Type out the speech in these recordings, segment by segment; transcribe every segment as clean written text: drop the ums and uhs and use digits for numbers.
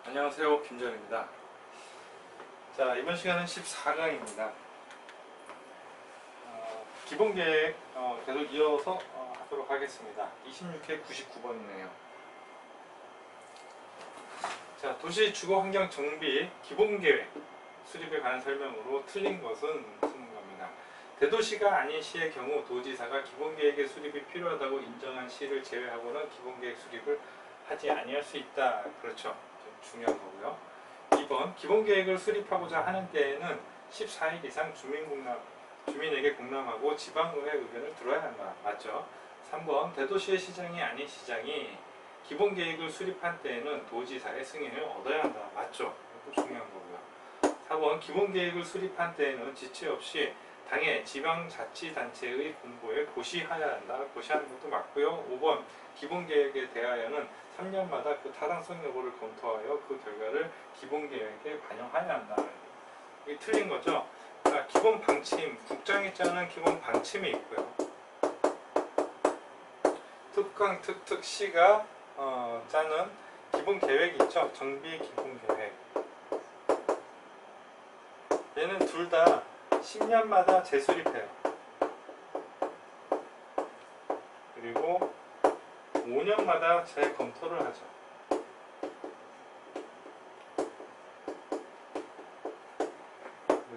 안녕하세요, 김전입니다. 자, 이번 시간은 14강입니다. 기본계획 계속 이어서 하도록 하겠습니다. 26회 99번이네요. 자, 도시 주거환경 정비 기본계획 수립에 관한 설명으로 틀린 것은 쓰는 겁니다. 대도시가 아닌 시의 경우 도지사가 기본계획의 수립이 필요하다고 인정한 시를 제외하고는 기본계획 수립을 하지 아니할 수 있다. 그렇죠. 중요한 거고요. 2번 기본계획을 수립하고자 하는 때에는 14일 이상 주민에게 공람하고 지방의회 의견을 들어야 한다. 맞죠? 3번 대도시의 시장이 아닌 시장이 기본계획을 수립한 때에는 도지사의 승인을 얻어야 한다. 맞죠? 이것도 중요한 거고요. 4번 기본계획을 수립한 때에는 지체 없이 당의 지방자치단체의 공고에 고시하여야 한다. 고시하는 것도 맞고요. 5번 기본계획에 대하여는 3년마다 그 타당성 여부를 검토하여 그 결과를 기본계획에 반영해야 한다. 이게 틀린 거죠. 자, 기본 방침, 국장이 짜는 기본 방침이 있고요. 특강, 특특시가 짜는 기본 계획이 있죠. 정비 기본 계획. 얘는 둘 다 10년마다 재수립해요. 그리고 5년마다 재검토를 하죠.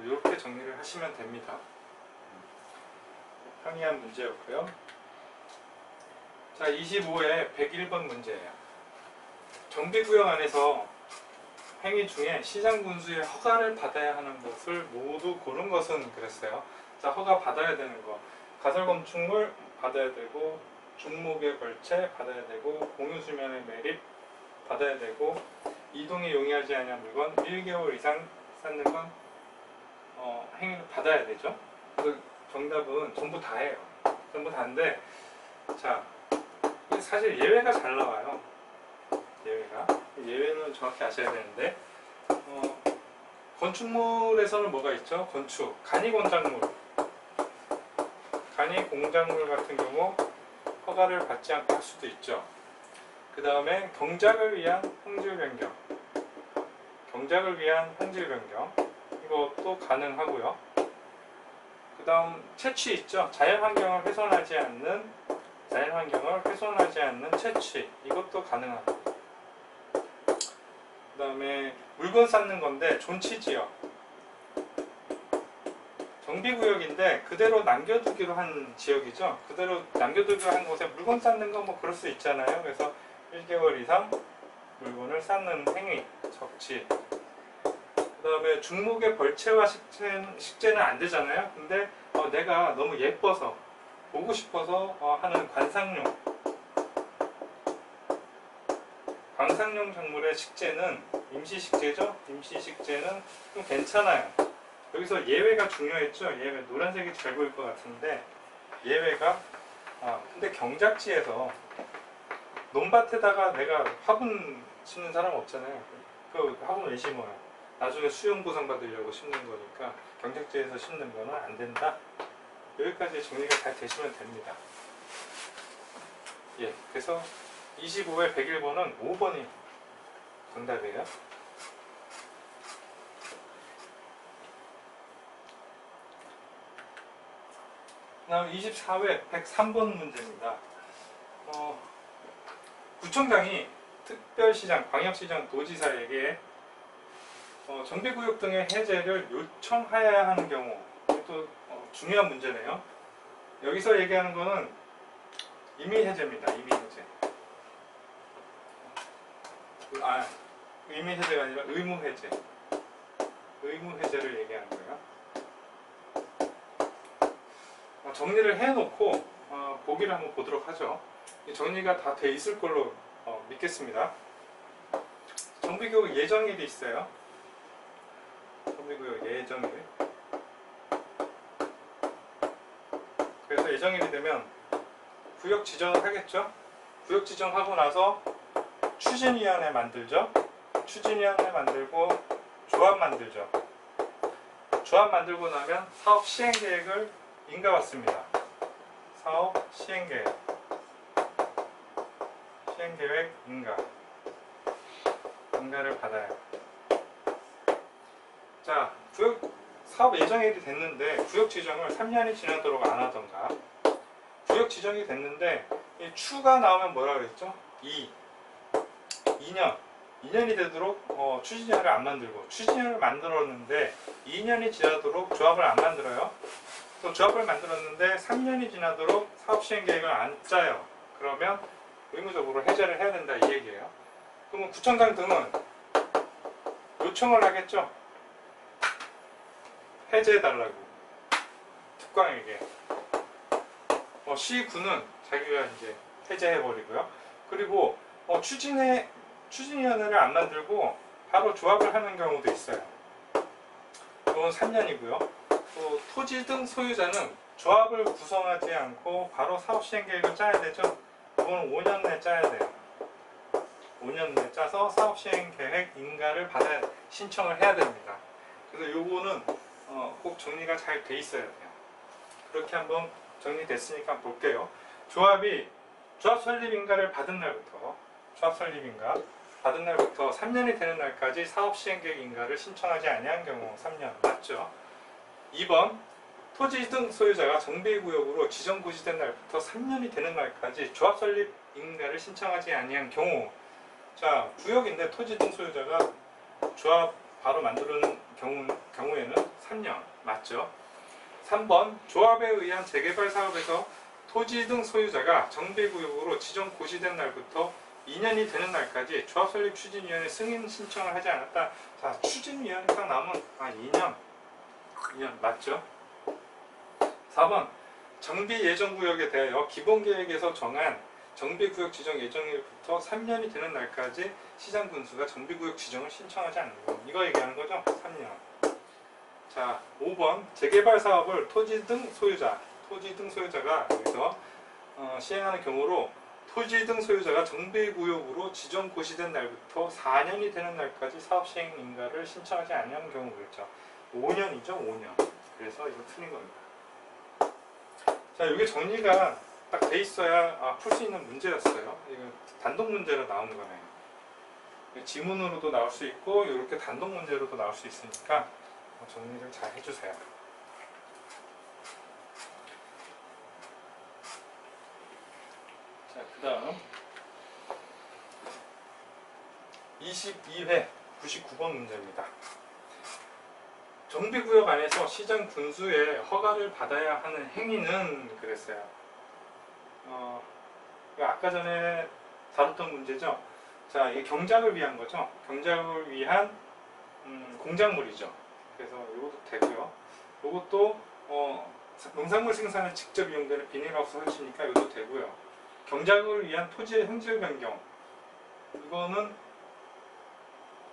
이렇게 정리를 하시면 됩니다. 항의한 문제였고요. 자, 25회 101번 문제예요. 정비구역 안에서 행위 중에 시장군수의 허가를 받아야 하는 것을 모두 고른 것은 그랬어요. 자, 허가 받아야 되는 거. 가설건축물 받아야 되고, 중목의 벌채 받아야 되고, 공유수면의 매립 받아야 되고, 이동에 용이하지 않은 물건 1개월 이상 쌓는 건 행위를 받아야 되죠. 그래서 정답은 전부 다예요. 전부 다인데, 자, 사실 예외가 잘 나와요. 예외는 정확히 아셔야 되는데, 건축물에서는 뭐가 있죠? 건축, 간이공작물 같은 경우 허가를 받지 않고 할 수도 있죠. 그 다음에 경작을 위한 환질 변경, 이것도 가능하고요. 그 다음 채취 있죠. 자연환경을 훼손하지 않는 채취, 이것도 가능하고. 그 다음에 물건 쌓는 건데 존치지역, 정비구역인데 그대로 남겨두기로 한 지역이죠. 그대로 남겨두기로 한 곳에 물건 쌓는 건 뭐 그럴 수 있잖아요. 그래서 1개월 이상 물건을 쌓는 행위, 적치. 그 다음에 중목의 벌채와 식재는 안 되잖아요. 근데 내가 너무 예뻐서 보고 싶어서 하는 관상용 작물의 식재는 임시식재죠. 임시식재는 좀 괜찮아요. 여기서 예외가 중요했죠. 예외, 노란색이 잘 보일 것 같은데 예외가 근데 경작지에서 논밭에다가 내가 화분 심는 사람 없잖아요. 그 화분 왜 심어요? 나중에 수용 보상 받으려고 심는 거니까 경작지에서 심는 거는 안 된다. 여기까지 정리가 잘 되시면 됩니다. 예, 그래서 25회 101번은 5번이 정답이에요. 다음 24회 103번 문제입니다. 구청장이 특별시장, 광역시장, 도지사에게 정비구역 등의 해제를 요청하여야 하는 경우, 이것도 중요한 문제네요. 여기서 얘기하는 거는 임의해제입니다. 임의해제. 임의해제가 아니라 의무해제. 의무해제를 얘기하는 거예요. 정리를 해놓고 보기를 한번 보도록 하죠. 정리가 다 돼 있을 걸로 믿겠습니다. 정비구역 예정일이 있어요. 정비구역 예정일. 그래서 예정일이 되면 구역 지정을 하겠죠. 구역 지정하고 나서 추진위원회 만들죠. 추진위원회 만들고 조합 만들죠. 조합 만들고 나면 사업 시행계획을 인가받습니다. 사업 시행계획 인가 인가를 받아요. 자, 구역 사업 예정일이 됐는데 구역 지정을 3년이 지나도록 안 하던가, 구역 지정이 됐는데 이 추가 나오면 뭐라 그랬죠? 2년이 되도록 추진위원회를 안 만들고, 추진위원회를 만들었는데 2년이 지나도록 조합을 안 만들어요. 또 조합을 만들었는데 3년이 지나도록 사업 시행 계획을 안 짜요. 그러면 의무적으로 해제를 해야 된다 이 얘기예요. 그러면 구청장 등은 요청을 하겠죠. 해제해달라고 특광에게. 시군은 자기가 이제 해제해버리고요. 그리고 추진위원회를 안 만들고 바로 조합을 하는 경우도 있어요. 이건 3년이고요. 또 토지 등 소유자는 조합을 구성하지 않고 바로 사업 시행 계획을 짜야 되죠. 이거는 5년 내 짜야 돼요. 5년 내 짜서 사업 시행 계획 인가를 신청을 해야 됩니다. 그래서 요거는 꼭 정리가 잘 돼 있어야 돼요. 그렇게 한번 정리됐으니까 볼게요. 조합 설립 인가를 받은 날부터, 조합 설립 인가 받은 날부터 3년이 되는 날까지 사업 시행 계획 인가를 신청하지 아니한 경우 3년 맞죠? 2번 토지 등 소유자가 정비구역으로 지정 고시된 날부터 3년이 되는 날까지 조합 설립 인가를 신청하지 아니한 경우. 자, 구역인데 토지 등 소유자가 조합 바로 만드는 경우에는 3년 맞죠? 3번 조합에 의한 재개발 사업에서 토지 등 소유자가 정비구역으로 지정 고시된 날부터 2년이 되는 날까지 조합 설립 추진위원회 승인 신청을 하지 않았다. 자, 추진위원회 딱 나오면 2년 맞죠? 4번 정비 예정구역에 대하여 기본계획에서 정한 정비구역 지정 예정일부터 3년이 되는 날까지 시장군수가 정비구역 지정을 신청하지 않는 거. 이거 얘기하는 거죠? 3년. 자, 5번 재개발 사업을 토지 등 소유자가 여기서 시행하는 경우로 토지 등 소유자가 정비구역으로 지정 고시된 날부터 4년이 되는 날까지 사업 시행 인가를 신청하지 않는 경우겠죠. 5년이죠, 5년. 그래서 이거 틀린 겁니다. 자, 이게 정리가 딱 돼 있어야 풀 수 있는 문제였어요. 이거 단독 문제로 나오는 거네요. 지문으로도 나올 수 있고 이렇게 단독 문제로도 나올 수 있으니까 정리를 잘 해주세요. 자, 그 다음 22회 99번 문제입니다. 정비구역 안에서 시장 군수의 허가를 받아야 하는 행위는 그랬어요. 아까 전에 다뤘던 문제죠. 자, 이게 경작을 위한 거죠. 경작을 위한 공작물이죠. 그래서 이것도 되고요. 이것도 농산물 생산에 직접 이용되는 비닐하우스 설치니까 이것도 되고요. 경작을 위한 토지의 형질 변경, 이거는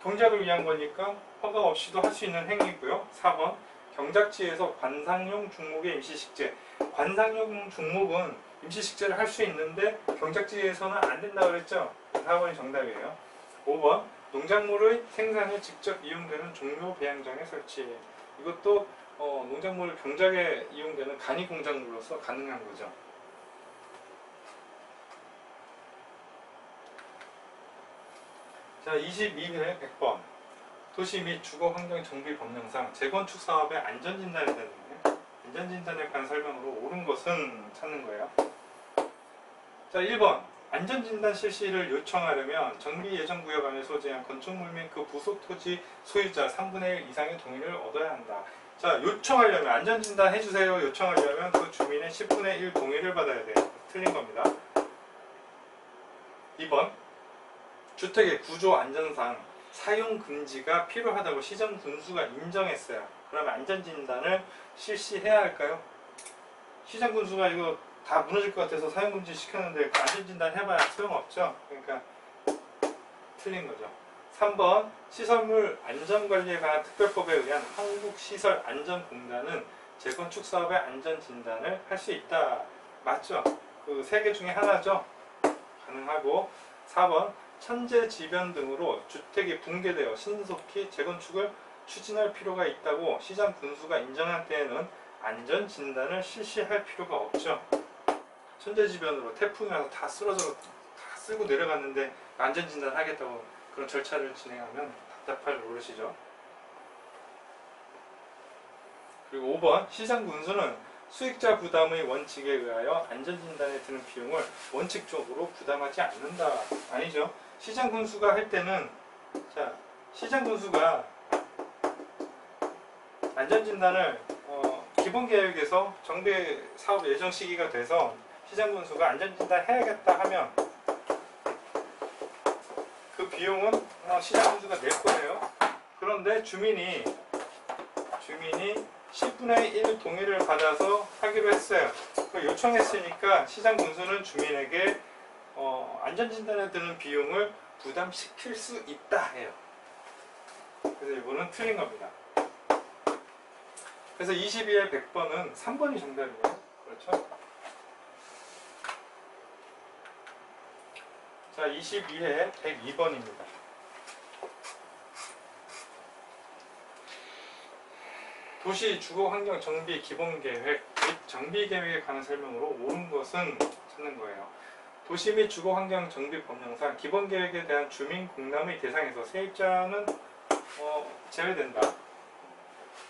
경작을 위한 거니까 허가 없이도 할 수 있는 행위고요. 4번 경작지에서 관상용 중목의 임시식재. 관상용 중목은 임시식재를 할 수 있는데 경작지에서는 안 된다고 그랬죠. 4번이 정답이에요. 5번 농작물의 생산에 직접 이용되는 종묘 배양장의 설치. 이것도 농작물 경작에 이용되는 간이 공작물로서 가능한 거죠. 자, 22회 100번 도시 및 주거 환경 정비 법령상 재건축 사업의 안전진단에 대한 안전진단에 관한 설명으로 옳은 것은 찾는 거예요. 자, 1번 안전진단 실시를 요청하려면 정비 예정구역 안에 소재한 건축물 및 그 부속 토지 소유자 3분의 1 이상의 동의를 얻어야 한다. 자, 요청하려면 안전진단 해주세요. 요청하려면 그 주민의 10분의 1 동의를 받아야 돼요. 틀린 겁니다. 2번 주택의 구조 안전상 사용 금지가 필요하다고 시정 군수가 인정했어요. 그러면 안전진단을 실시해야 할까요? 시장 군수가 이거 다 무너질 것 같아서 사용 금지 시켰는데 안전진단 해봐야 소용없죠. 그러니까 틀린 거죠. 3번 시설물 안전관리에 관한 특별법에 의한 한국시설안전공단은 재건축 사업의 안전진단을 할 수 있다. 맞죠? 그 세 개 중에 하나죠. 가능하고. 4번 천재지변 등으로 주택이 붕괴되어 신속히 재건축을 추진할 필요가 있다고 시장 군수가 인정한 때에는 안전진단을 실시할 필요가 없죠. 천재지변으로 태풍이 와서 다 쓰러져 다 쓸고 내려갔는데 안전진단 하겠다고 그런 절차를 진행하면 답답할 노릇이죠. 그리고 5번 시장 군수는 수익자 부담의 원칙에 의하여 안전진단에 드는 비용을 원칙적으로 부담하지 않는다. 아니죠. 시장 군수가 할 때는 자 시장 군수가 안전진단을 기본계획에서 정비 사업 예정 시기가 돼서 시장 군수가 안전진단 해야겠다 하면 그 비용은 시장 군수가 낼 거예요. 그런데 주민이 10분의 1 동의를 받아서 하기로 했어요. 요청했으니까 시장 군수는 주민에게 안전진단에 드는 비용을 부담시킬 수 있다 해요. 그래서 이거는 틀린 겁니다. 그래서 22의 100번은 3번이 정답이에요. 그렇죠? 자, 22의 102번입니다. 도시 주거 환경 정비 기본 계획 및 정비 계획에 관한 설명으로 옳은 것은 찾는 거예요. 도시 및 주거 환경 정비 법령상 기본 계획에 대한 주민 공람의 대상에서 세입자는 제외된다.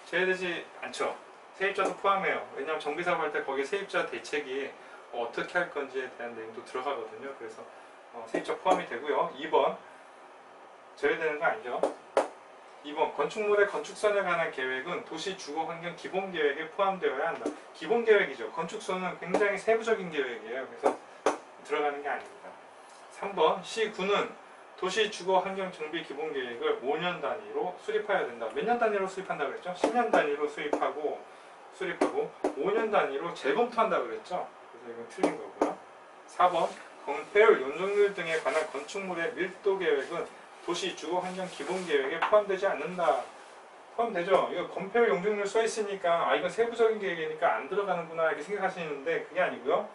제외되지 않죠. 세입자도 포함해요. 왜냐하면 정비 사업 할 때 거기에 세입자 대책이 어떻게 할 건지에 대한 내용도 들어가거든요. 그래서 세입자 포함이 되고요. 2번 제외되는 거 아니죠. 2번 건축물의 건축선에 관한 계획은 도시 주거 환경 기본 계획에 포함되어야 한다. 기본 계획이죠. 건축선은 굉장히 세부적인 계획이에요. 그래서 들어가는 게 아닙니다. 3번 시군은 도시 주거 환경 정비 기본 계획을 5년 단위로 수립해야 된다. 몇 년 단위로 수립한다고 그랬죠? 10년 단위로 수립하고 5년 단위로 재검토한다고 그랬죠? 그래서 이건 틀린 거고요. 4번 건폐율, 용적률 등에 관한 건축물의 밀도 계획은 도시 주거 환경 기본 계획에 포함되지 않는다. 포함되죠. 이거 건폐율, 용적률 써 있으니까 이건 세부적인 계획이니까 안 들어가는구나 이렇게 생각하시는데 그게 아니고요.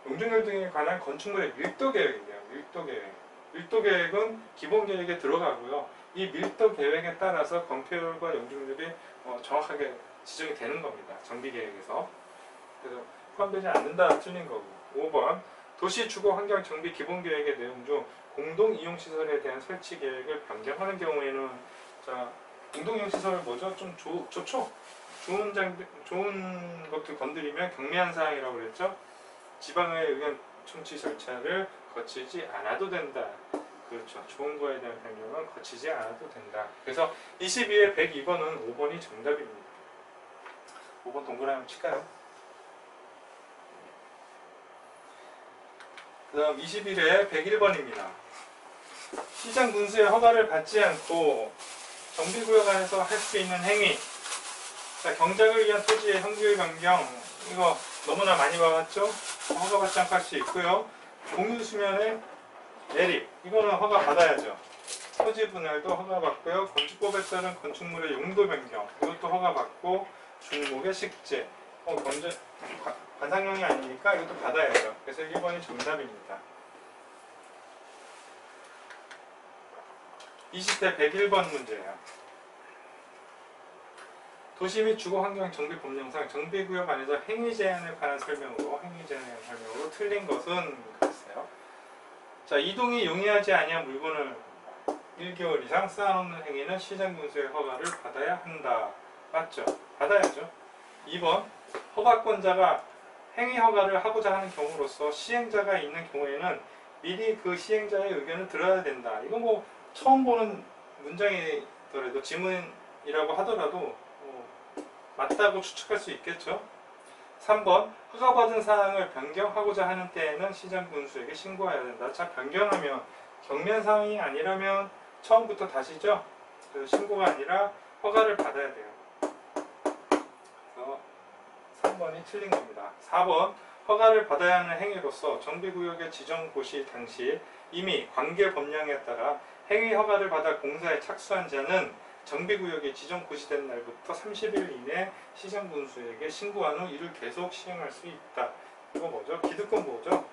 용적률 등에 관한 건축물의 밀도 계획이에요. 밀도 계획. 밀도 계획은 기본 계획에 들어가고요. 이 밀도 계획에 따라서 건폐율과 용적률이 정확하게 지정이 되는 겁니다. 정비 계획에서. 그래서 포함되지 않는다 틀린 거고. 5번 도시 주거 환경 정비 기본 계획의 내용 중 공동 이용 시설에 대한 설치 계획을 변경하는 경우에는 자 공동 이용 시설 뭐죠? 좀 좋죠. 좋은 것들 건드리면 경미한 사항이라고 그랬죠. 지방의 의견 청취 절차를 거치지 않아도 된다. 그렇죠. 좋은 거에 대한 변경은 거치지 않아도 된다. 그래서 22의 102번은 5번이 정답입니다. 5번 동그라미 한번 칠까요? 그 다음 21회 101번입니다. 시장 군수의 허가를 받지 않고 정비구역 안에서 할 수 있는 행위. 자, 경작을 위한 토지의 형질 변경. 이거 너무나 많이 봐왔죠? 허가받지 않고 할 수 있고요. 공유수면의 매립. 이거는 허가 받아야죠. 토지 분할도 허가받고요. 건축법에 따른 건축물의 용도 변경. 이것도 허가받고 중목의 식재. 관상용이 아니니까 이것도 받아야죠. 그래서 1번이 정답입니다. 20대 101번 문제예요. 도시 및 주거환경 정비 법령상 정비구역 안에서 행위 제한에 관한 설명으로 틀린 것은 그랬어요. 자, 이동이 용이하지 아니한 물건을 1개월 이상 쌓아놓는 행위는 시장군수의 허가를 받아야 한다. 맞죠? 받아야죠. 2번 허가권자가 행위 허가를 하고자 하는 경우로서 시행자가 있는 경우에는 미리 그 시행자의 의견을 들어야 된다. 이건 뭐 처음 보는 문장이더라도 지문이라고 하더라도 맞다고 추측할 수 있겠죠. 3번 허가받은 사항을 변경하고자 하는 때에는 시장군수에게 신고해야 된다. 자, 변경하면 경미한 사항이 아니라면 처음부터 다시죠. 그래서 신고가 아니라 허가를 받아야 돼요. 그래서 3번이 틀린 겁니다. 4번 허가를 받아야 하는 행위로서 정비구역의 지정 고시 당시 이미 관계 법령에 따라 행위 허가를 받아 공사에 착수한 자는 정비구역이 지정 고시된 날부터 30일 이내 시장군수에게 신고한 후 이를 계속 시행할 수 있다. 이거 뭐죠? 기득권 보호죠?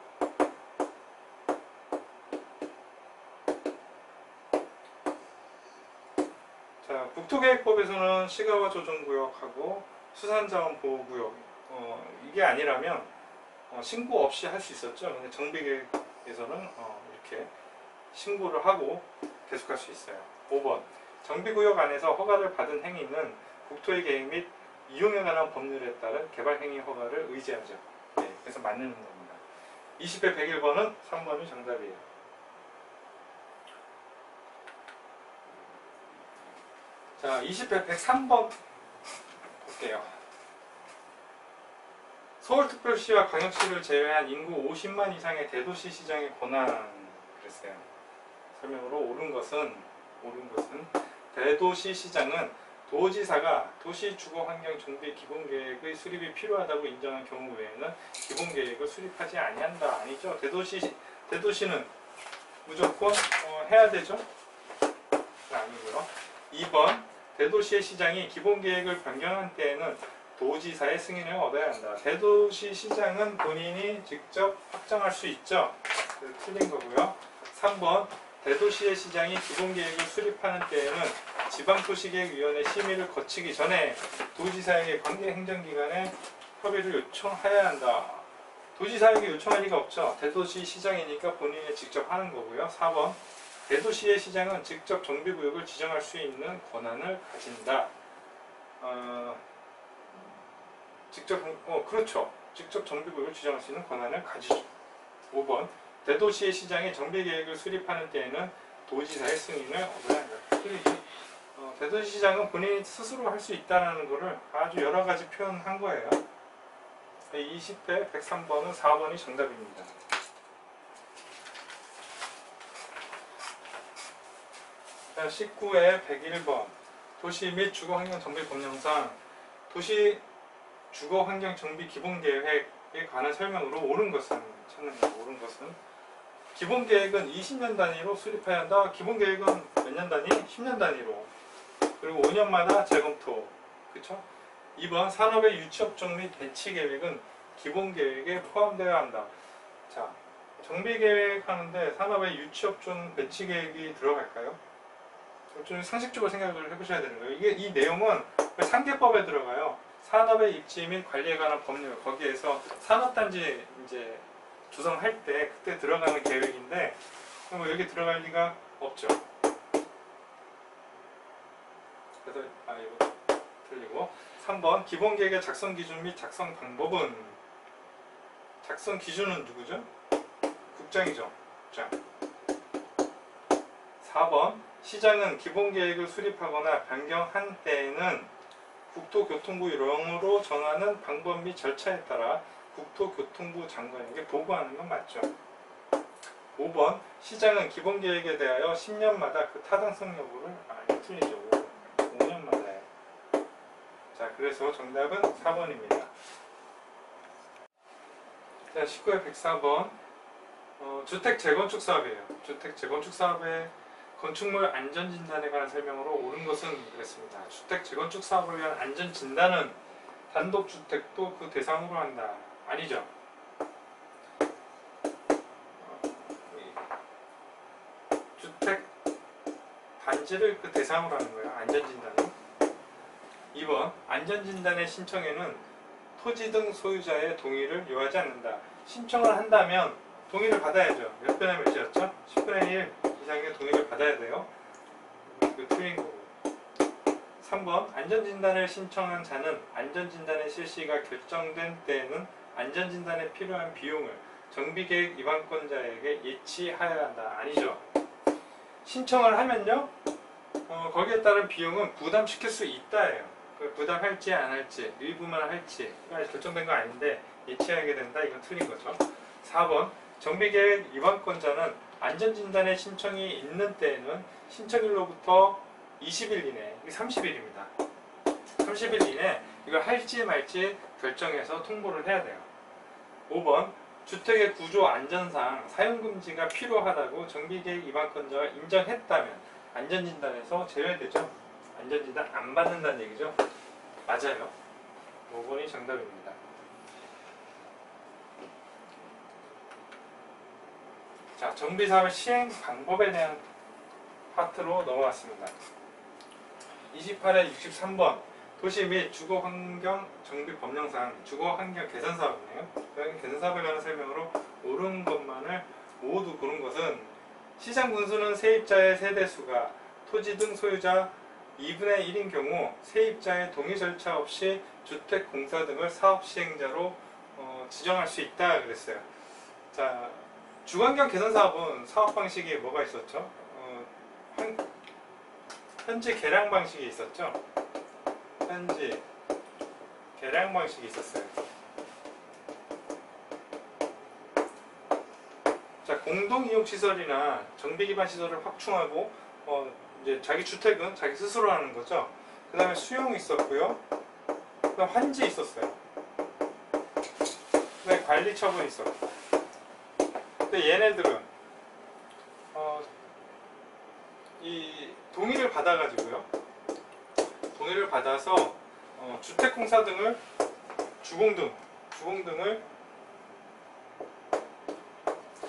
자, 국토계획법에서는 시가와 조정구역하고 수산자원보호구역 이게 아니라면 신고 없이 할 수 있었죠. 근데 정비계획에서는 이렇게 신고를 하고 계속할 수 있어요. 5번 정비구역 안에서 허가를 받은 행위는 국토의 계획 및 이용에 관한 법률에 따른 개발행위 허가를 의지하죠. 네, 그래서 맞는 겁니다. 20회 101번은 3번이 정답이에요. 자, 20회 103번 볼게요. 서울특별시와 광역시를 제외한 인구 50만 이상의 대도시 시장의 권한 그랬어요. 설명으로 옳은 것은 대도시 시장은 도지사가 도시 주거 환경 정비 기본 계획의 수립이 필요하다고 인정한 경우 외에는 기본 계획을 수립하지 아니한다. 아니죠. 대도시는 무조건 해야 되죠. 아니고요. 2번 대도시의 시장이 기본 계획을 변경한 때에는 도지사의 승인을 얻어야 한다. 대도시 시장은 본인이 직접 확정할 수 있죠. 틀린 거고요. 3번 대도시의 시장이 기본계획을 수립하는 때에는 지방도시계획위원회 심의를 거치기 전에 도지사에게 관계 행정기관에 협의를 요청해야 한다. 도지사에게 요청할 리가 없죠. 대도시 시장이니까 본인이 직접 하는 거고요. 4번 대도시의 시장은 직접 정비구역을 지정할 수 있는 권한을 가진다. 그렇죠. 직접 정비구역을 지정할 수 있는 권한을 가지죠. 5번 대도시의 시장이 정비계획을 수립하는 때에는 도지사의 승인을 얻어야 한다. 대도시시장은 본인이 스스로 할 수 있다는 것을 아주 여러 가지 표현한 거예요. 20회 103번은 4번이 정답입니다. 자, 19회 101번 도시 및 주거환경정비법령상 도시 주거환경정비 기본계획에 관한 설명으로 옳은 것은 찾는 거예요. 옳은 것은 기본계획은 20년 단위로 수립해야 한다. 기본계획은 몇 년 단위? 10년 단위로. 그리고 5년마다 재검토. 그쵸? 2번 산업의 유치업종 및 배치계획은 기본계획에 포함되어야 한다. 자, 정비계획 하는데 산업의 유치업종 배치계획이 들어갈까요? 좀 상식적으로 생각을 해보셔야 되는 거예요. 이 내용은 3개법에 들어가요. 산업의 입지 및 관리에 관한 법률. 거기에서 산업단지 이제 조성할 때 그때 들어가는 계획인데 뭐 여기 들어갈 리가 없죠. 그래서 이거 틀리고 3번 기본계획의 작성 기준 및 작성 방법은 작성 기준은 누구죠? 국장이죠. 국장. 4번 시장은 기본계획을 수립하거나 변경한 때에는 국토교통부령으로 정하는 방법 및 절차에 따라 국토교통부 장관에게 보고하는 건 맞죠. 5번 시장은 기본계획에 대하여 10년마다 그 타당성 여부를 이거 틀리죠. 5년마다요. 자, 그래서 정답은 4번입니다. 자, 19회 104번 주택 재건축 사업이에요. 주택 재건축 사업의 건축물 안전진단에 관한 설명으로 옳은 것은 그랬습니다. 주택 재건축 사업을 위한 안전진단은 단독주택도 그 대상으로 한다. 아니죠. 주택 단지를 그 대상으로 하는 거예요. 안전진단은. 2번 안전진단의 신청에는 토지 등 소유자의 동의를 요하지 않는다. 신청을 한다면 동의를 받아야죠. 몇 분의 몇이었죠? 10분의 1 이상의 동의를 받아야 돼요. 이거 틀린 거고. 3번 안전진단을 신청한 자는 안전진단의 실시가 결정된 때에는 안전진단에 필요한 비용을 정비계획 위반권자에게 예치하여야 한다. 아니죠. 신청을 하면요 거기에 따른 비용은 부담시킬 수 있다예요. 부담할지 안 할지 일부만 할지 결정된 거 아닌데 예치하게 된다. 이건 틀린 거죠. 4번 정비계획 위반권자는 안전진단의 신청이 있는 때에는 신청일로부터 20일 이내, 이게 30일입니다. 30일 이내 이걸 할지 말지 결정해서 통보를 해야 돼요. 5번 주택의 구조 안전상 사용금지가 필요하다고 정비계획 위반권자가 인정했다면 안전진단에서 제외되죠. 안전진단 안 받는다는 얘기죠. 맞아요. 5번이 정답입니다. 자, 정비사업 시행 방법에 대한 파트로 넘어갔습니다. 28회 63번 도시 및 주거환경 정비법령상 주거환경 개선사업이네요. 개선사업에 관한 설명으로 옳은 것만을 모두 고른 것은 시장 군수는 세입자의 세대수가 토지 등 소유자 2분의 1인 경우 세입자의 동의 절차 없이 주택공사 등을 사업 시행자로 지정할 수 있다 그랬어요. 자, 주거환경 개선 사업은 사업 방식이 뭐가 있었죠? 현지 계량 방식이 있었죠. 현지 계량 방식이 있었어요. 자, 공동이용시설이나 정비기반 시설을 확충하고 이제 자기 주택은 자기 스스로 하는 거죠. 그 다음에 수용이 있었고요. 그 다음 환지 있었어요. 그 다음에 관리처분이 있었고. 근데 얘네들은 이 동의를 받아가지고요. 동의를 받아서 주택공사 등을 주공 등을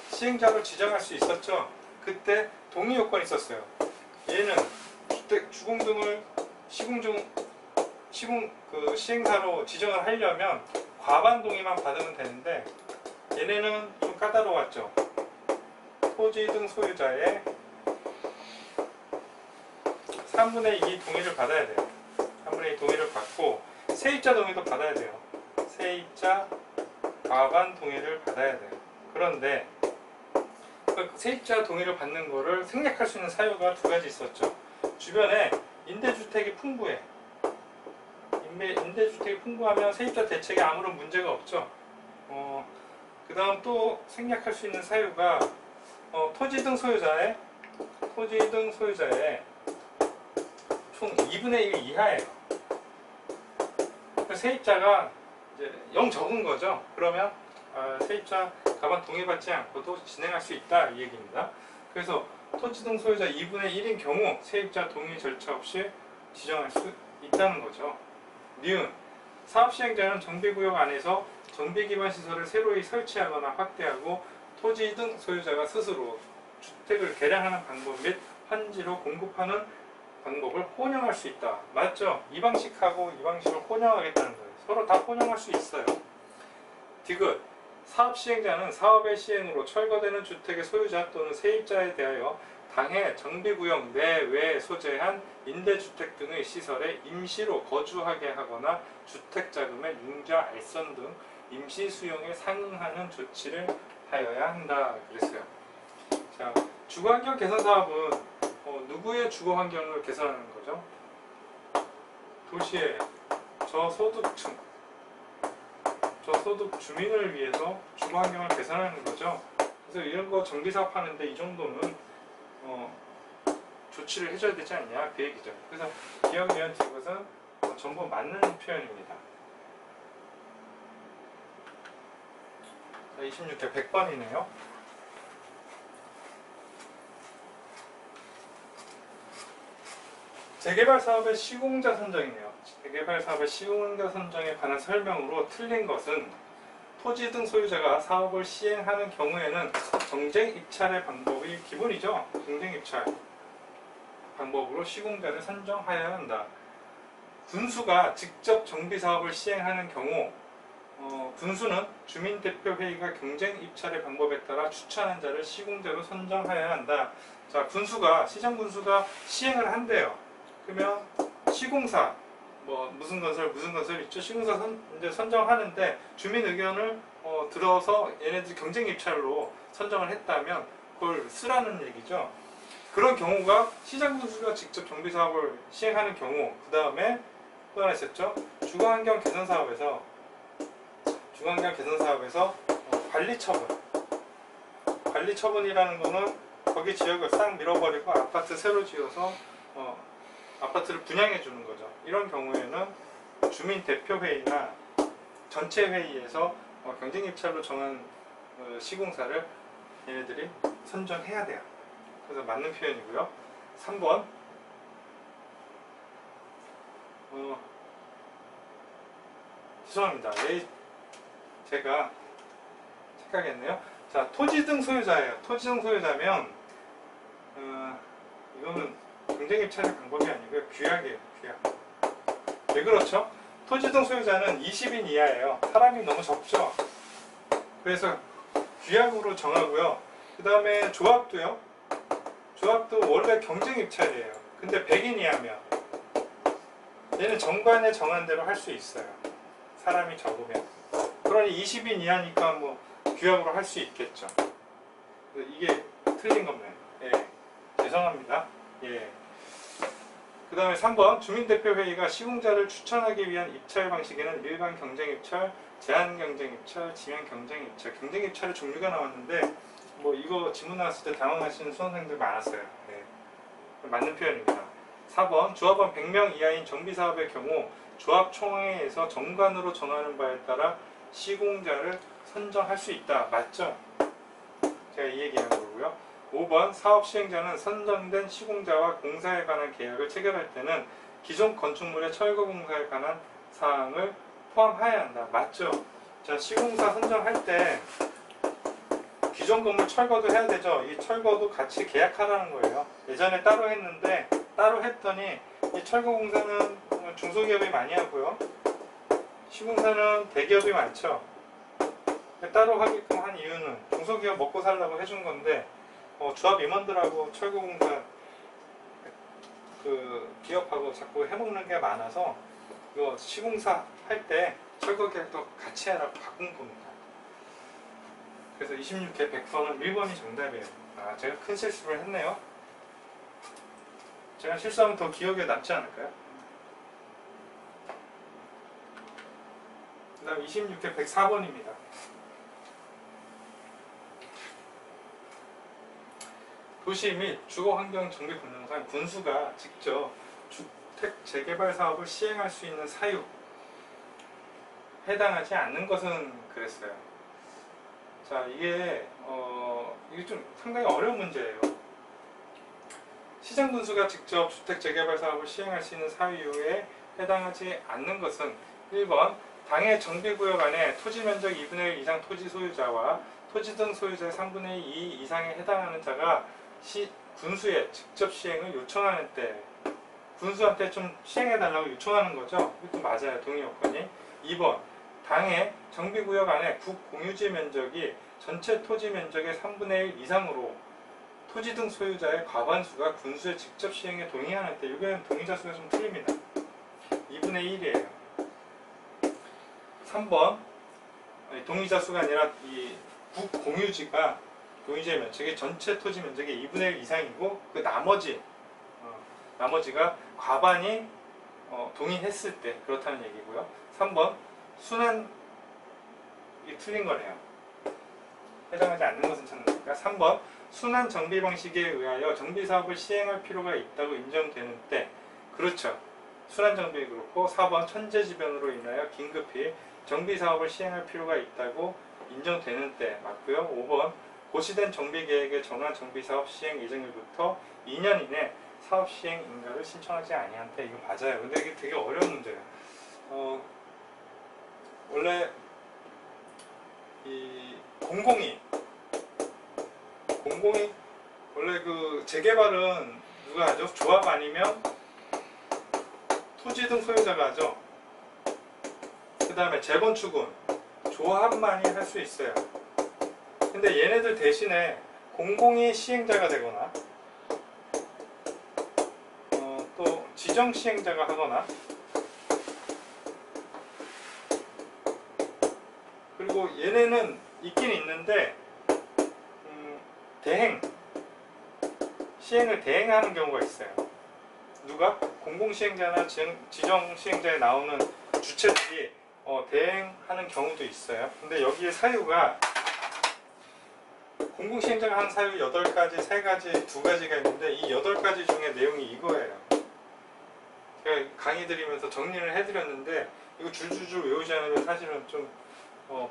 시행자로 지정할 수 있었죠. 그때 동의 요건이 있었어요. 얘는 주공 등을 시행사로 지정을 하려면 과반 동의만 받으면 되는데 얘네는 좀 까다로웠죠. 토지 등 소유자의 3분의 2 동의를 받아야 돼요. 3분의 2 동의를 받고 세입자 동의도 받아야 돼요. 세입자 과반 동의를 받아야 돼요. 그런데 세입자 동의를 받는 거를 생략할 수 있는 사유가 두 가지 있었죠. 주변에 임대주택이 풍부해. 임대주택이 풍부하면 세입자 대책에 아무런 문제가 없죠. 그 다음 또 생략할 수 있는 사유가 토지 등 소유자의 총 2분의 1 이하예요. 세입자가 이제 0 적은 거죠. 그러면 세입자 과반 동의받지 않고도 진행할 수 있다 이 얘기입니다. 그래서 토지 등 소유자 2분의 1인 경우 세입자 동의 절차 없이 지정할 수 있다는 거죠. 니은 사업 시행자는 정비구역 안에서 정비기반 시설을 새로이 설치하거나 확대하고 토지 등 소유자가 스스로 주택을 개량하는 방법 및 환지로 공급하는 방법을 혼용할 수 있다. 맞죠? 이 방식하고 이 방식을 혼용하겠다는 거예요. 서로 다 혼용할 수 있어요. 디귿 사업 시행자는 사업의 시행으로 철거되는 주택의 소유자 또는 세입자에 대하여 당해 정비구역 내외에 소재한 임대주택 등의 시설에 임시로 거주하게 하거나 주택자금의 융자 알선 등 임시 수용에 상응하는 조치를 하여야 한다 그랬어요. 자, 주거환경 개선 사업은 누구의 주거환경을 개선하는 거죠? 도시의 저소득층, 저소득 주민을 위해서 주거환경을 개선하는 거죠. 그래서 이런 거 정비사업 하는데 이 정도는 조치를 해줘야 되지 않냐 그 얘기죠. 그래서 기억이면 이것은 전부 맞는 표현입니다. 자, 26회 100번이네요. 재개발 사업의 시공자 선정이네요. 재개발 사업의 시공자 선정에 관한 설명으로 틀린 것은 토지 등 소유자가 사업을 시행하는 경우에는 경쟁 입찰의 방법이 기본이죠. 경쟁 입찰 방법으로 시공자를 선정하여야 한다. 군수가 직접 정비 사업을 시행하는 경우 군수는 주민대표회의가 경쟁 입찰의 방법에 따라 추천한 자를 시공자로 선정하여야 한다. 자, 군수가 시장군수가 시행을 한대요. 그러면 시공사 무슨 건설 있죠. 시공사 이제 선정하는데 주민 의견을 들어서 얘네들 경쟁 입찰로 선정을 했다면 그걸 쓰라는 얘기죠. 그런 경우가 시장군수가 직접 정비 사업을 시행하는 경우, 그 다음에 또 하나 있었죠. 주거환경 개선 사업에서 관리처분이라는 거는 거기 지역을 싹 밀어버리고 아파트 새로 지어서 아파트를 분양해 주는 거죠. 이런 경우에는 주민대표회의나 전체회의에서 경쟁 입찰로 정한 시공사를 얘네들이 선정해야 돼요. 그래서 맞는 표현이고요. 3번 죄송합니다. 제가 착각했네요. 자, 토지 등 소유자예요. 토지 등 소유자면 이거는 경쟁 입찰의 방법이 아니고요. 규약이에요. 규약. 왜 그렇죠? 토지 등 소유자는 20인 이하예요. 사람이 너무 적죠. 그래서 규약으로 정하고요. 그 다음에 조합도요. 조합도 원래 경쟁 입찰이에요. 근데 100인 이하면 얘는 정관에 정한 대로 할 수 있어요. 사람이 적으면. 그러니 20인 이하니까 뭐 규약으로 할 수 있겠죠. 이게 틀린 겁니다. 예. 죄송합니다. 예. 그 다음에 3번 주민대표회의가 시공자를 추천하기 위한 입찰 방식에는 일반 경쟁입찰, 제한 경쟁입찰, 지명 경쟁입찰, 경쟁입찰의 종류가 나왔는데 뭐 이거 질문 나왔을 때 당황하시는 수험생들 많았어요. 네. 맞는 표현입니다. 4번 조합원 100명 이하인 정비사업의 경우 조합총회에서 정관으로 정하는 바에 따라 시공자를 선정할 수 있다. 맞죠? 제가 이 얘기한 거고요. 5번 사업 시행자는 선정된 시공자와 공사에 관한 계약을 체결할 때는 기존 건축물의 철거 공사에 관한 사항을 포함해야 한다. 맞죠? 자, 시공사 선정할 때 기존 건물 철거도 해야 되죠. 이 철거도 같이 계약하라는 거예요. 예전에 따로 했는데 따로 했더니 이 철거 공사는 중소기업이 많이 하고요. 시공사는 대기업이 많죠. 따로 하게끔 한 이유는 중소기업 먹고 살라고 해준 건데 조합 임원들하고 철거공사 그 기업하고 자꾸 해먹는 게 많아서 이거 시공사 할 때 철거계약도 같이 하라고 바꾼 겁니다. 그래서 26회 100번은 1번이 정답이에요. 아, 제가 큰 실수를 했네요. 제가 실수하면 더 기억에 남지 않을까요? 그 다음 26회 104번입니다. 도시 및 주거환경정비법령상 군수가 직접 주택 재개발 사업을 시행할 수 있는 사유 해당하지 않는 것은 그랬어요. 자, 이게 좀 상당히 어려운 문제예요. 시장군수가 직접 주택 재개발 사업을 시행할 수 있는 사유에 해당하지 않는 것은 1번 당해 정비구역 안에 토지면적 2분의 1 이상 토지 소유자와 토지 등 소유자의 3분의 2 이상에 해당하는 자가 군수에 직접 시행을 요청하는 때 군수한테 좀 시행해달라고 요청하는 거죠. 이것도 맞아요. 동의 요건이. 2번 당해 정비구역 안에 국공유지 면적이 전체 토지 면적의 3분의 1 이상으로 토지 등 소유자의 과반수가 군수의 직접 시행에 동의하는 때 이거는 동의자 수가 좀 틀립니다. 2분의 1이에요. 3번 동의자 수가 아니라 이 국공유지가 공유지의 면적이 전체 토지 면적의 2분의 1 이상이고 그 나머지가 과반이 동의했을 때 그렇다는 얘기고요. 3번 순환 이게 틀린 거네요. 해당하지 않는 것은 찾는 거니까 3번 순환 정비 방식에 의하여 정비 사업을 시행할 필요가 있다고 인정되는 때 그렇죠. 순환 정비 그렇고 4번 천재지변으로 인하여 긴급히 정비 사업을 시행할 필요가 있다고 인정되는 때 맞고요. 5번 고시된 정비계획의 정한 정비사업 시행 예정일부터 2년 이내 사업 시행 인가를 신청하지 아니한 때 이거 맞아요. 근데 이게 되게 어려운 문제예요. 원래 이 공공이 원래 그 재개발은 누가 하죠? 조합 아니면 토지 등 소유자가 하죠. 그 다음에 재건축은 조합만이 할 수 있어요. 근데 얘네들 대신에 공공이 시행자가 되거나 또 지정 시행자가 하거나 그리고 얘네는 있긴 있는데 시행을 대행하는 경우가 있어요. 누가? 공공시행자나 지정 시행자에 나오는 주체들이 대행하는 경우도 있어요. 근데 여기에 사유가 공공시행자가 한 사유 8가지, 3가지, 2가지가 있는데 이 8가지 중에 내용이 이거예요. 제가 강의 드리면서 정리를 해드렸는데 이거 줄줄줄 외우지 않으면 사실은 좀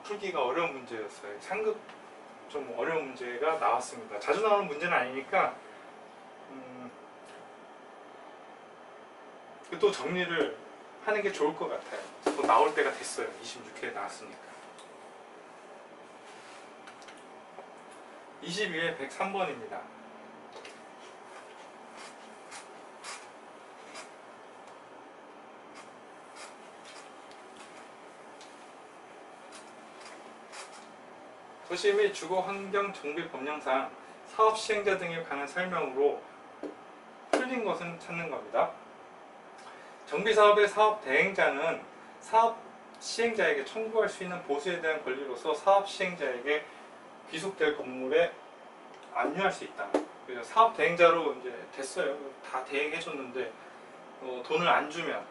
풀기가 어려운 문제였어요. 상급 좀 어려운 문제가 나왔습니다. 자주 나오는 문제는 아니니까 또 정리를 하는 게 좋을 것 같아요. 또 나올 때가 됐어요. 26회에 나왔으니까. 22회 103번입니다. 도시 및 주거환경정비법령상 사업 시행자 등에 관한 설명으로 틀린 것은 찾는 겁니다. 정비사업의 사업 대행자는 사업 시행자에게 청구할 수 있는 보수에 대한 권리로서 사업 시행자에게 귀속될 건물에 압류할 수 있다. 그래서 사업 대행자로 이제 됐어요. 다 대행해줬는데 돈을 안 주면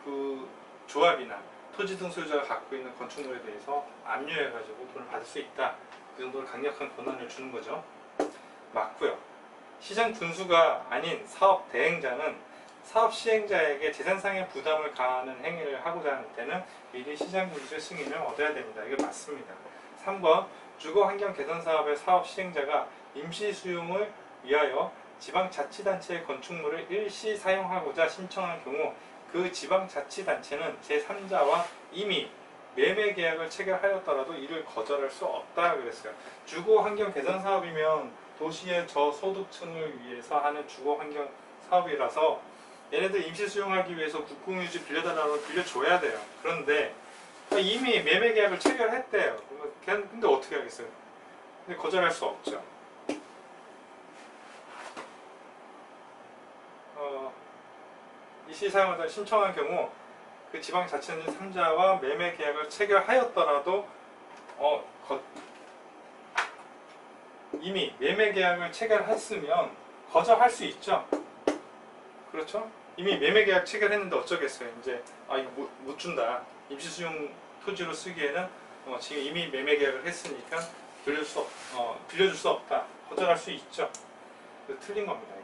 그 조합이나 토지 등 소유자가 갖고 있는 건축물에 대해서 압류해가지고 돈을 받을 수 있다. 그 정도로 강력한 권한을 주는 거죠. 맞고요. 시장 군수가 아닌 사업 대행자는 사업 시행자에게 재산상의 부담을 가하는 행위를 하고자 하는 때는 미리 시장 군수의 승인을 얻어야 됩니다. 이게 맞습니다. 3번 주거환경 개선 사업의 사업 시행자가 임시 수용을 위하여 지방자치단체의 건축물을 일시 사용하고자 신청한 경우 그 지방자치단체는 제3자와 이미 매매 계약을 체결하였더라도 이를 거절할 수 없다 그랬어요. 주거환경 개선 사업이면 도시의 저소득층을 위해서 하는 주거환경 사업이라서 얘네들 임시 수용하기 위해서 국공유지 빌려달라고 빌려줘야 돼요. 그런데 이미 매매 계약을 체결했대요. 근데 어떻게 하겠어요? 근데 거절할 수 없죠. 임시 사용을 신청한 경우 그 지방자치단체 3자와 매매 계약을 체결하였더라도 이미 매매 계약을 체결했으면 거절할 수 있죠. 그렇죠? 이미 매매 계약 체결했는데 어쩌겠어요. 이제 이거 못 준다. 임시 수용 토지로 쓰기에는 지금 이미 매매 계약을 했으니까 빌려줄 수 없다. 거절할 수 있죠. 틀린 겁니다.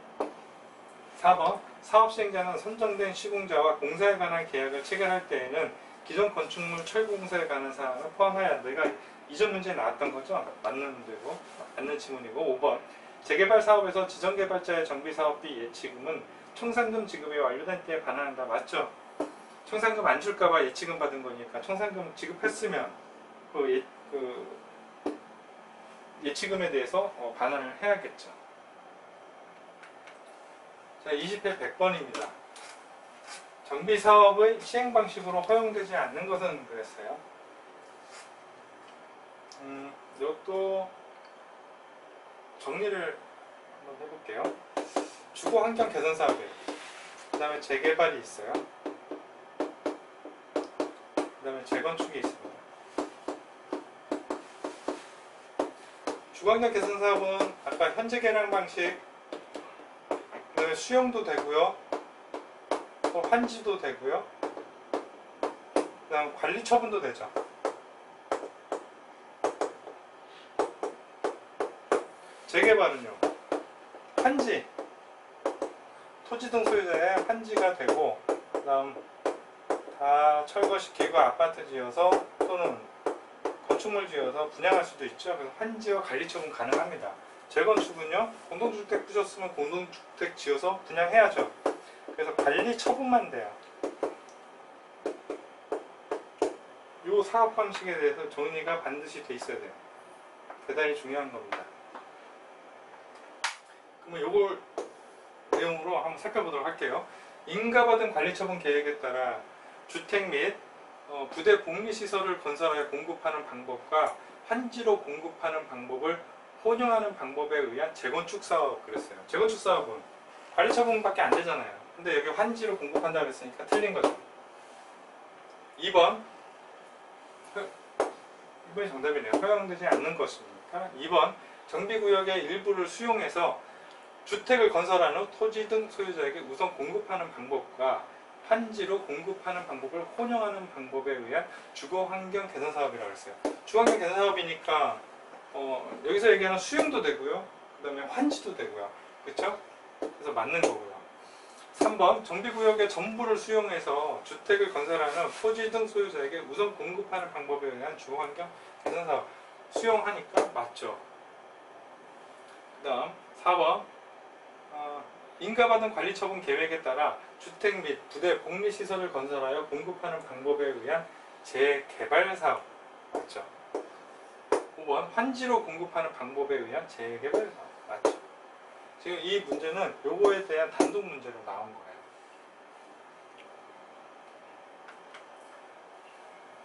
4번 사업 시행자는 선정된 시공자와 공사에 관한 계약을 체결할 때에는 기존 건축물 철거 공사에 관한 사항을 포함해야 한다. 그러니까 이전 문제에 나왔던 거죠. 맞는 지문이고 5번 재개발 사업에서 지정개발자의 정비사업비 예치금은 청산금 지급이 완료된 때에 반환한다. 맞죠? 청산금 안 줄까봐 예치금 받은 거니까 청산금 지급했으면 예치금에 대해서 반환을 해야겠죠. 자, 20회 100번입니다. 정비사업의 시행방식으로 허용되지 않는 것은 그랬어요. 이것도 정리를 한번 해볼게요. 주거환경 개선 사업이에요. 그 다음에 재개발이 있어요. 그 다음에 재건축이 있습니다. 주거환경 개선 사업은 아까 현재 계량 방식, 그 다음에 수용도 되고요, 또 환지도 되고요, 그 다음 관리 처분도 되죠. 재개발은요, 환지, 토지 등 소유자의 환지가 되고, 그 다음 다 철거시키고 아파트 지어서 또는 건축물 지어서 분양할 수도 있죠. 그래서 환지와 관리 처분 가능합니다. 재건축은요, 공동주택 부셨으면 공동주택 지어서 분양해야죠. 그래서 관리 처분만 돼요. 이 사업 방식에 대해서 정리가 반드시 돼 있어야 돼요. 대단히 중요한 겁니다. 그러면 이걸 내용으로 한번 살펴보도록 할게요. 인가받은 관리처분 계획에 따라 주택 및 부대 복리시설을 건설하여 공급하는 방법과 환지로 공급하는 방법을 혼용하는 방법에 의한 재건축 사업 그랬어요. 재건축 사업은 관리처분밖에 안 되잖아요. 근데 여기 환지로 공급한다고 했으니까 틀린 거죠. 2번 2번이 정답이네요. 허용되지 않는 것입니까? 2번 정비구역의 일부를 수용해서 주택을 건설한 후 토지 등 소유자에게 우선 공급하는 방법과 환지로 공급하는 방법을 혼용하는 방법에 의한 주거환경 개선 사업이라고 했어요. 주거환경 개선 사업이니까 여기서 얘기하는 수용도 되고요, 그 다음에 환지도 되고요. 그렇죠? 그래서 맞는 거고요. 3번 정비구역의 전부를 수용해서 주택을 건설하는 토지 등 소유자에게 우선 공급하는 방법에 의한 주거환경 개선 사업 수용하니까 맞죠. 그 다음 4번 인가받은 관리처분 계획에 따라 주택 및 부대 복리시설을 건설하여 공급하는 방법에 의한 재개발 사업 맞죠. 5번 환지로 공급하는 방법에 의한 재개발 사업 맞죠. 지금 이 문제는 요거에 대한 단독 문제로 나온 거예요.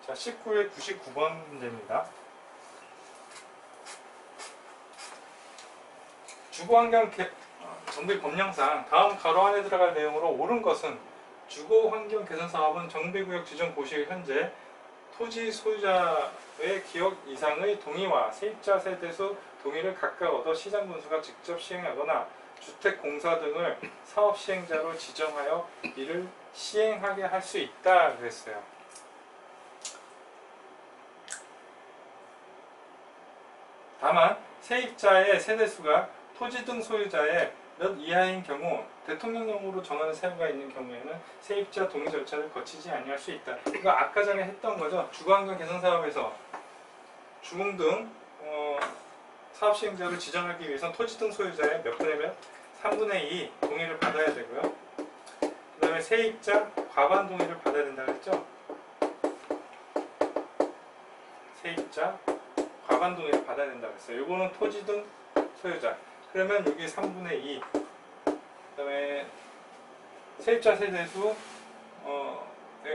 자, 19회 99번 문제입니다. 주거환경 정비 법령상 다음 가로 안에 들어갈 내용으로 옳은 것은 주거환경 개선 사업은 정비구역 지정 고시 현재 토지 소유자의 기억 이상의 동의와 세입자 세대수 동의를 각각 얻어 시장군수가 직접 시행하거나 주택공사 등을 사업 시행자로 지정하여 이를 시행하게 할 수 있다 그랬어요. 다만 세입자의 세대수가 토지 등 소유자의 몇 이하인 경우 대통령령으로 정하는 사유가 있는 경우에는 세입자 동의 절차를 거치지 아니할 수 있다. 이거 아까 전에 했던 거죠. 주거환경 개선 사업에서 주공 등 사업 시행자를 지정하기 위해서 토지 등 소유자의 몇 분의 몇? 3분의 2 동의를 받아야 되고요. 그 다음에 세입자 과반 동의를 받아야 된다고 했죠. 세입자 과반 동의를 받아야 된다고 했어요. 이거는 토지 등 소유자. 그러면 여기 3분의 2. 그 다음에 세입자 세대수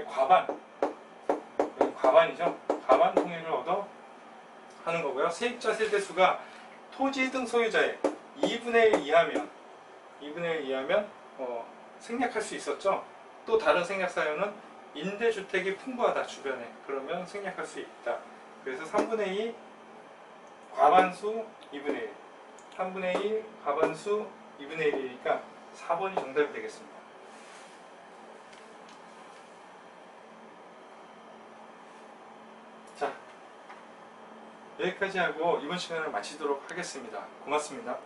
과반. 여기 과반이죠. 과반 동의를 얻어 하는 거고요. 세입자 세대수가 토지 등 소유자의 2분의 1 이하면 생략할 수 있었죠. 또 다른 생략 사유는 임대주택이 풍부하다 주변에. 그러면 생략할 수 있다. 그래서 3분의 2 과반수 2분의 1 3분의 1 과반수 2분의 1이니까 4번이 정답이 되겠습니다. 자, 여기까지 하고 이번 시간을 마치도록 하겠습니다. 고맙습니다.